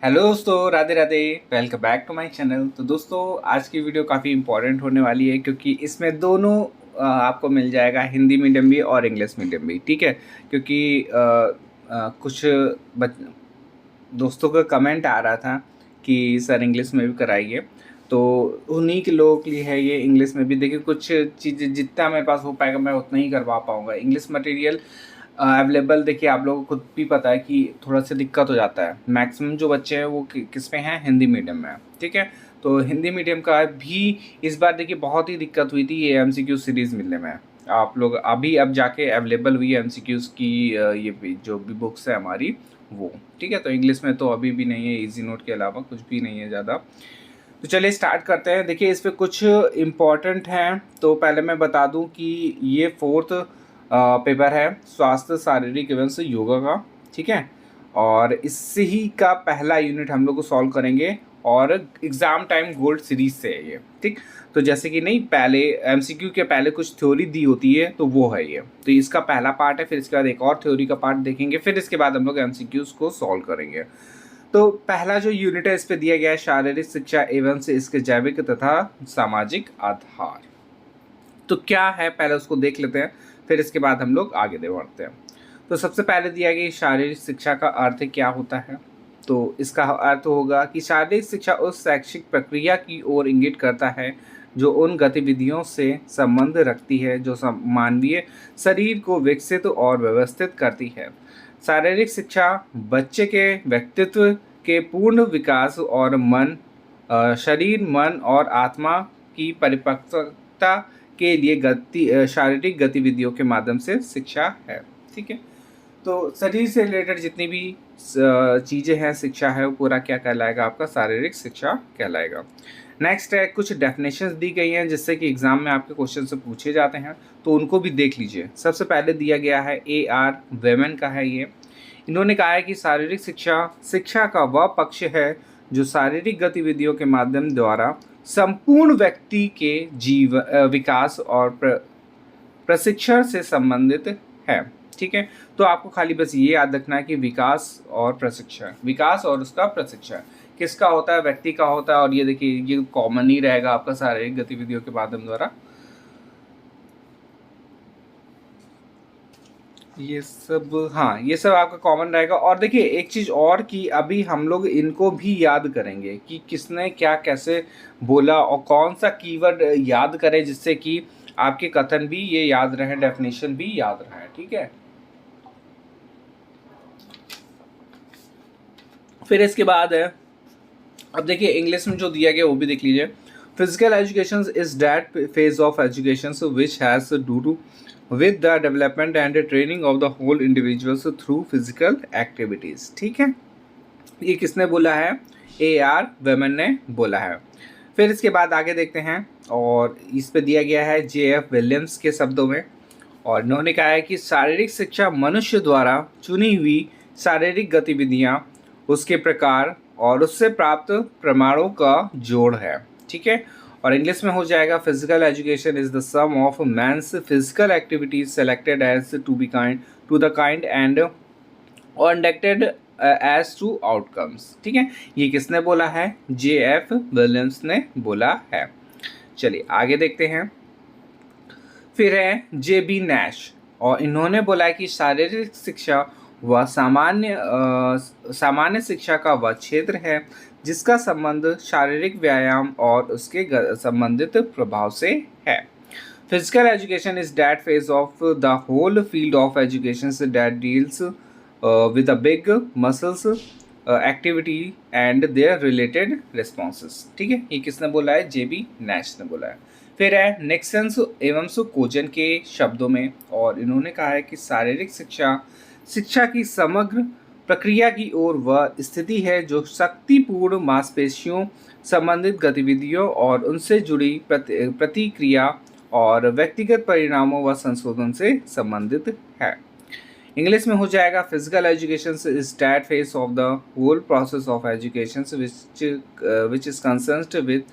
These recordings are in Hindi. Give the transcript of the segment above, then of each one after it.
हेलो दोस्तों, Radhe Radhe. Welcome back to my channel. तो दोस्तों, आज की वीडियो काफ़ी इंपॉर्टेंट होने वाली है क्योंकि इसमें दोनों आपको मिल जाएगा, हिंदी मीडियम भी और इंग्लिश मीडियम भी। ठीक है, क्योंकि कुछ बच दोस्तों का कमेंट आ रहा था कि सर इंग्लिश में भी कराइए, तो उन्हीं के लोगों के लिए है ये। इंग्लिश में भी देखिए, कुछ चीज़ें जितना मेरे पास हो पाएगा मैं उतना ही करवा पाऊँगा। इंग्लिश मटेरियल अवेलेबल देखिए, आप लोगों को खुद भी पता है कि थोड़ा सा दिक्कत हो जाता है। मैक्सिमम जो बच्चे हैं वो किस में हैं, हिंदी मीडियम में। ठीक है, तो हिंदी मीडियम का भी इस बार देखिए बहुत ही दिक्कत हुई थी ये एमसीक्यू सीरीज़ मिलने में। आप लोग अभी अब जाके अवेलेबल हुई है एमसीक्यूज़ की ये भी जो भी बुक्स है हमारी वो। ठीक है, तो इंग्लिश में तो अभी भी नहीं है, इजी नोट के अलावा कुछ भी नहीं है ज़्यादा। तो चलिए स्टार्ट करते हैं। देखिए, इस पे कुछ इम्पॉर्टेंट हैं। तो पहले मैं बता दूं कि ये फोर्थ पेपर है स्वास्थ्य शारीरिक एवं से योगा का। ठीक है, और इससे ही का पहला यूनिट हम लोग को सॉल्व करेंगे और एग्ज़ाम टाइम गोल्ड सीरीज से है ये। ठीक, तो जैसे कि नहीं, पहले एमसीक्यू के पहले कुछ थ्योरी दी होती है तो वो है ये। तो इसका पहला पार्ट है, फिर इसके बाद एक और थ्योरी का पार्ट देखेंगे, फिर इसके बाद हम लोग एमसीक्यूज को सॉल्व करेंगे। तो पहला जो यूनिट है इस पे दिया गया है शारीरिक शिक्षा एवं से इसके जैविक तथा सामाजिक आधार। तो क्या है पहले उसको देख लेते हैं, फिर इसके बाद हम लोग आगे बढ़ते हैं। तो सबसे पहले दिया गया शारीरिक शिक्षा का अर्थ क्या होता है। तो इसका अर्थ होगा कि शारीरिक शिक्षा उस शैक्षिक प्रक्रिया की ओर इंगित करता है जो उन गतिविधियों से संबंध रखती है जो मानवीय शरीर को विकसित और व्यवस्थित करती है। शारीरिक शिक्षा बच्चे के व्यक्तित्व के पूर्ण विकास और शरीर, मन और आत्मा की परिपक्वता के लिए शारीरिक गतिविधियों के माध्यम से शिक्षा है। ठीक है, तो शरीर से रिलेटेड जितनी भी चीज़ें हैं, शिक्षा है, वो पूरा क्या कहलाएगा, आपका शारीरिक शिक्षा कहलाएगा। नेक्स्ट है, कुछ डेफिनेशंस दी गई हैं जिससे कि एग्जाम में आपके क्वेश्चन से पूछे जाते हैं, तो उनको भी देख लीजिए। सबसे पहले दिया गया है AR वेमेन का है ये। इन्होंने कहा है कि शारीरिक शिक्षा शिक्षा का वह पक्ष है जो शारीरिक गतिविधियों के माध्यम द्वारा संपूर्ण व्यक्ति के विकास और प्रशिक्षण से संबंधित है। ठीक है, तो आपको खाली बस ये याद रखना है कि विकास और प्रशिक्षण, विकास और उसका प्रशिक्षण किसका होता है, व्यक्ति का होता है। और ये देखिए, ये कॉमन ही रहेगा आपका शारीरिक गतिविधियों के माध्यम द्वारा। ये सब, हाँ, ये सब आपका कॉमन रहेगा। और देखिए एक चीज़ और कि अभी हम लोग इनको भी याद करेंगे कि किसने क्या कैसे बोला और कौन सा कीवर्ड याद करें जिससे कि आपके कथन भी ये याद रहे, डेफिनेशन भी याद रहे। ठीक है, फिर इसके बाद है, अब देखिए इंग्लिश में जो दिया गया वो भी देख लीजिए। Physical education is that phase of education which has to do with the development and training of the whole individuals through physical activities। ठीक है, ये किसने बोला है, AR वेमन ने बोला है। फिर इसके बाद आगे देखते हैं, और इस पे दिया गया है JF विलियम्स के शब्दों में। और इन्होंने कहा है कि शारीरिक शिक्षा मनुष्य द्वारा चुनी हुई शारीरिक गतिविधियां, उसके प्रकार और उससे प्राप्त प्रमाणों का जोड़ है। ठीक है, और इंग्लिश में हो जाएगा, physical education is the sum of man's physical activities selected as to be kind to the kind and conducted as to outcomes. ठीक है, ये किसने बोला है, JF विलियम्स ने बोला है। चलिए आगे देखते हैं। फिर है JB नैश, और इन्होंने बोला है कि शारीरिक शिक्षा वह सामान्य शिक्षा का वह क्षेत्र है जिसका संबंध शारीरिक व्यायाम और उसके संबंधित प्रभाव से है। Physical education is that phase of the whole field of education that deals with the big muscles activity and their related responses. ठीक है, ये किसने बोला है, JB नैश ने बोला है। फिर है निक्सन्स एवं कोजन के शब्दों में, और इन्होंने कहा है कि शारीरिक शिक्षा की समग्र प्रक्रिया की ओर वह स्थिति है जो शक्तिपूर्ण मांसपेशियों संबंधित गतिविधियों और उनसे जुड़ी प्रतिक्रिया और व्यक्तिगत परिणामों व संशोधन से संबंधित है। इंग्लिश में हो जाएगा, physical education is that phase of the whole process of education which is concerned with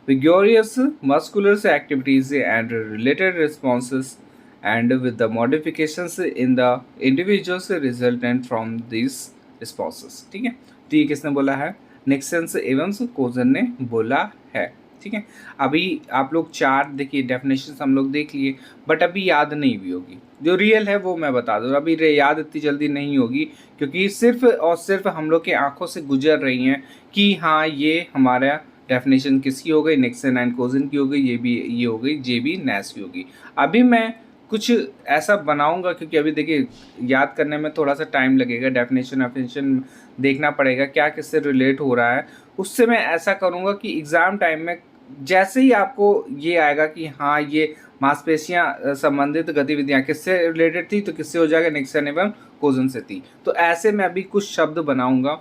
vigorous muscular activities and related responses and with the modifications in the individuals resultant from these responses। ठीक है, तो ये किसने बोला है, निक्सन एवं कोजन ने बोला है। ठीक है, अभी आप लोग 4 देखिए डेफिनेशन हम लोग देख लिए, बट अभी याद नहीं भी होगी। जो रियल है वो मैं बता दूँ, अभी याद इतनी जल्दी नहीं होगी, क्योंकि सिर्फ और सिर्फ हम लोग के आंखों से गुजर रही हैं कि हाँ ये हमारा डेफिनेशन किसकी हो गई, निक्सन एंड कोजन की हो गई, ये हो गई जेबी नैश की होगी। अभी मैं कुछ ऐसा बनाऊंगा, क्योंकि अभी देखिए याद करने में थोड़ा सा टाइम लगेगा, डेफिनेशन देखना पड़ेगा क्या किससे रिलेट हो रहा है। उससे मैं ऐसा करूंगा कि एग्ज़ाम टाइम में जैसे ही आपको ये आएगा कि हाँ ये मांसपेशियां संबंधित गतिविधियां किससे रिलेटेड थी, तो किससे हो जाएगा, निक्सन एवं कोजन से थी। तो ऐसे मैं अभी कुछ शब्द बनाऊंगा,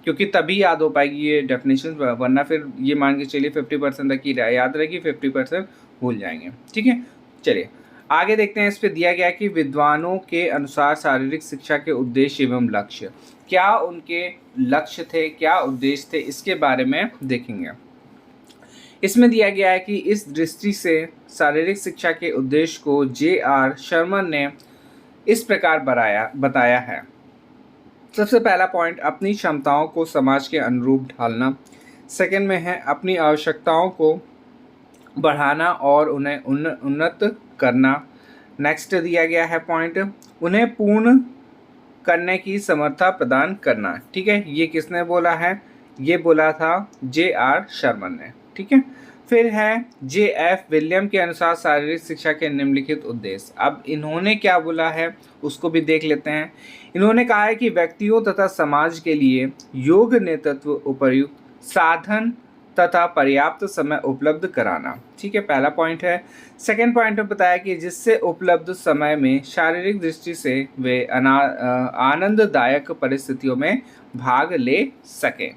क्योंकि तभी याद हो पाएगी ये डेफिनेशन, वरना फिर ये मान के चलिए 50% तक ही याद रहेगी, 50% भूल जाएंगे। ठीक है, चलिए आगे देखते हैं। इस पे दिया गया कि विद्वानों के अनुसार शारीरिक शिक्षा के उद्देश्य एवं लक्ष्य, क्या उनके लक्ष्य थे, क्या उद्देश्य थे, इसके बारे में देखेंगे। इसमें दिया गया है कि इस दृष्टि से शारीरिक शिक्षा के उद्देश्य को J.R. शर्मन ने इस प्रकार बताया है। सबसे पहला पॉइंट, अपनी क्षमताओं को समाज के अनुरूप ढालना। सेकंड में है अपनी आवश्यकताओं को बढ़ाना और उन्हें उन्नत करना। नेक्स्ट दिया गया है पॉइंट, उन्हें पूर्ण करने की समर्था प्रदान करना। ठीक है, ये किसने बोला है, ये बोला था J.R. शर्मन ने। ठीक है, फिर है J.F. विलियम के अनुसार शारीरिक शिक्षा के निम्नलिखित उद्देश्य। अब इन्होंने क्या बोला है उसको भी देख लेते हैं। इन्होंने कहा है कि व्यक्तियों तथा समाज के लिए योग नेतृत्व, उपयुक्त साधन तथा पर्याप्त समय उपलब्ध कराना। ठीक है, पहला पॉइंट है। सेकेंड पॉइंट में बताया कि जिससे उपलब्ध समय में शारीरिक दृष्टि से वे आनंददायक परिस्थितियों में भाग ले सकें।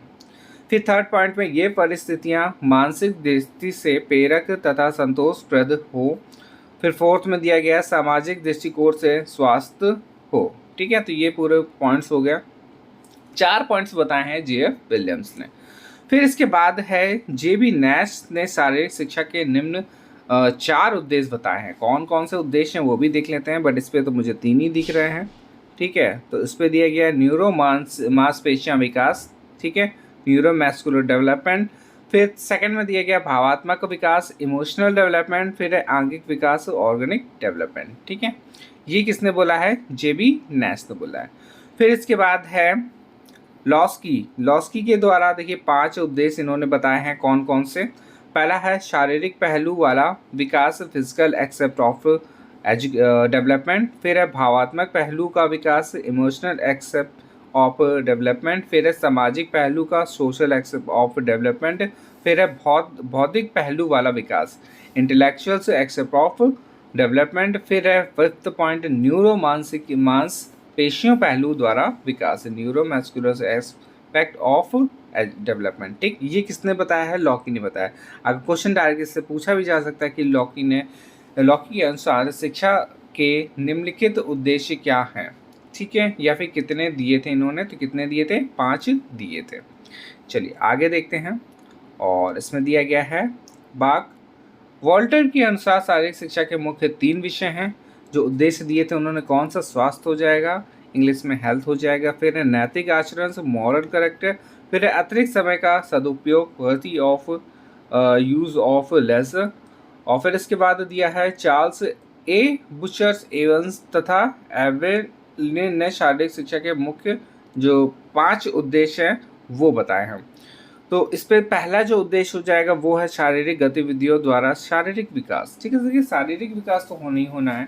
फिर थर्ड पॉइंट में ये परिस्थितियां मानसिक दृष्टि से प्रेरक तथा संतोषप्रद हो। फिर फोर्थ में दिया गया सामाजिक दृष्टिकोण से स्वास्थ्य हो। ठीक है, तो ये पूरे पॉइंट्स हो गया, 4 पॉइंट्स बताए हैं J.F. विलियम्स ने। फिर इसके बाद है J.B. नैश ने शारीरिक शिक्षा के निम्न 4 उद्देश्य बताए हैं। कौन कौन से उद्देश्य हैं वो भी देख लेते हैं, बट इस पर तो मुझे 3 ही दिख रहे हैं। ठीक है, तो इस पर दिया गया न्यूरो मांसपेशियां विकास, ठीक है, न्यूरोमैस्कुलर डेवलपमेंट। फिर सेकंड में दिया गया भावात्मक विकास, इमोशनल डेवलपमेंट। फिर है आंगिक विकास, ऑर्गेनिक डेवलपमेंट। ठीक है, ये किसने बोला है, J.B. नैश ने बोला है। फिर इसके बाद है लॉस्की के द्वारा देखिए 5 उद्देश्य इन्होंने बताए हैं। कौन कौन से, पहला है शारीरिक पहलू वाला विकास, फिजिकल एक्सेप्ट ऑफ डेवलपमेंट। फिर है भावात्मक पहलू का विकास, इमोशनल एक्सेप्ट ऑफ डेवलपमेंट। फिर है सामाजिक पहलू का, सोशल एक्सेप्ट ऑफ डेवलपमेंट। फिर है बौद्धिक पहलू वाला विकास, इंटेलेक्चुअल एक्सेप्ट ऑफ डेवलपमेंट। फिर है फिफ्थ पॉइंट मांसपेशियों पहलू द्वारा विकास, न्यूरोमस्कुलर एस्पेक्ट ऑफ डेवलपमेंट। ठीक, ये किसने बताया है, लॉकी ने बताया। अगर क्वेश्चन डायरेक्ट इससे पूछा भी जा सकता है कि लॉकी के अनुसार शिक्षा के निम्नलिखित उद्देश्य क्या हैं। ठीक है, या फिर कितने दिए थे इन्होंने, तो कितने दिए थे, 5 दिए थे। चलिए आगे देखते हैं, और इसमें दिया गया है बाग वॉल्टर के अनुसार शारीरिक शिक्षा के मुख्य 3 विषय हैं। जो उद्देश्य दिए थे उन्होंने, कौन सा, स्वास्थ्य हो जाएगा, इंग्लिश में हेल्थ हो जाएगा। फिर है नैतिक आचरण, मॉरल करेक्टर। फिर है अतिरिक्त समय का सदुपयोग, worthy of use of laser. और फिर इसके बाद दिया है चार्ल्स ए बुचर्स एवंस तथा एवेलिन ने शारीरिक शिक्षा के मुख्य जो 5 उद्देश्य हैं वो बताए हैं। तो इस पे पहला जो उद्देश्य हो जाएगा वो है शारीरिक गतिविधियों द्वारा शारीरिक विकास। ठीक है, देखिए शारीरिक विकास तो होना ही होना है।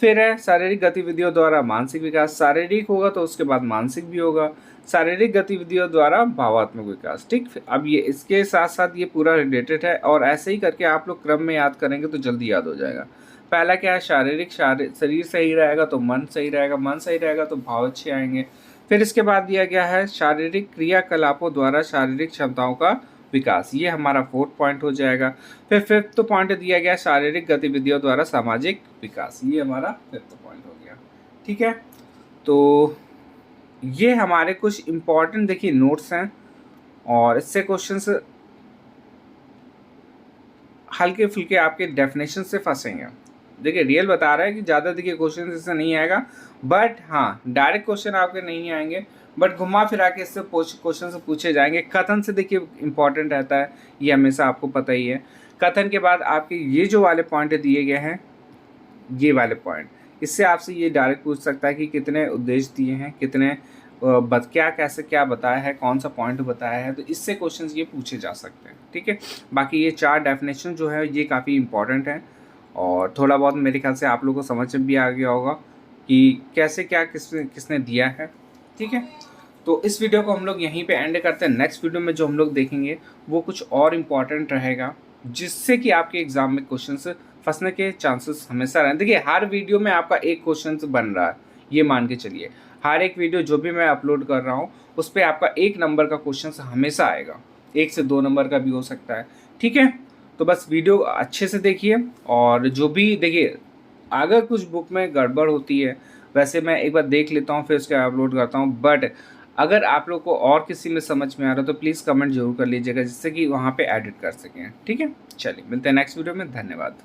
फिर है शारीरिक गतिविधियों द्वारा मानसिक विकास, शारीरिक होगा तो उसके बाद मानसिक भी होगा, शारीरिक गतिविधियों द्वारा भावात्मक विकास। ठीक, अब ये इसके साथ साथ ये पूरा रिलेटेड है, और ऐसे ही करके आप लोग क्रम में याद करेंगे तो जल्दी याद हो जाएगा। पहला क्या है, शरीर सही रहेगा तो मन सही रहेगा, मन सही रहेगा तो भाव अच्छे आएंगे। फिर इसके बाद दिया गया है शारीरिक क्रियाकलापों द्वारा शारीरिक क्षमताओं का विकास, ये हमारा 4th पॉइंट हो जाएगा। फिर 5th पॉइंट दिया गया शारीरिक गतिविधियों द्वारा सामाजिक विकास, ये हमारा 5th पॉइंट हो गया। ठीक है, तो ये हमारे कुछ इम्पोर्टेंट देखिए नोट्स हैं, और इससे क्वेश्चंस हल्के फुल्के आपके डेफिनेशन से फंसेंगे। देखिए रियल बता रहा है कि ज़्यादा देखिए क्वेश्चन इससे नहीं आएगा, बट हाँ डायरेक्ट क्वेश्चन आपके नहीं आएंगे, बट घुमा फिरा के इससे क्वेश्चन से पूछे जाएंगे। कथन से देखिए इंपॉर्टेंट रहता है, ये हमेशा आपको पता ही है। कथन के बाद आपके ये जो वाले पॉइंट दिए गए हैं, ये वाले पॉइंट, इससे आपसे ये डायरेक्ट पूछ सकता है कि कितने उद्देश्य दिए हैं, कितने क्या कैसे क्या बताया है, कौन सा पॉइंट बताया है, तो इससे क्वेश्चंस ये पूछे जा सकते हैं। ठीक है, बाकी ये 4 डेफिनेशन जो है ये काफ़ी इंपॉर्टेंट है, और थोड़ा बहुत मेरे ख्याल से आप लोगों को समझ में भी आ गया होगा कि कैसे क्या किसने किसने दिया है। ठीक है, तो इस वीडियो को हम लोग यहीं पे एंड करते हैं। नेक्स्ट वीडियो में जो हम लोग देखेंगे वो कुछ और इम्पॉर्टेंट रहेगा, जिससे कि आपके एग्ज़ाम में क्वेश्चंस फंसने के चांसेस हमेशा रहें। देखिए हर वीडियो में आपका एक क्वेश्चन बन रहा है, ये मान के चलिए। हर एक वीडियो जो भी मैं अपलोड कर रहा हूँ उस पर आपका 1 नंबर का क्वेश्चन हमेशा आएगा, 1 से 2 नंबर का भी हो सकता है। ठीक है, तो बस वीडियो अच्छे से देखिए, और जो भी देखिए अगर कुछ बुक में गड़बड़ होती है, वैसे मैं एक बार देख लेता हूँ फिर उसके अपलोड करता हूँ, बट अगर आप लोग को और किसी में समझ में आ रहा है तो प्लीज़ कमेंट जरूर कर लीजिएगा, जिससे कि वहाँ पे एडिट कर सकें। ठीक है, चलिए मिलते हैं नेक्स्ट वीडियो में, धन्यवाद।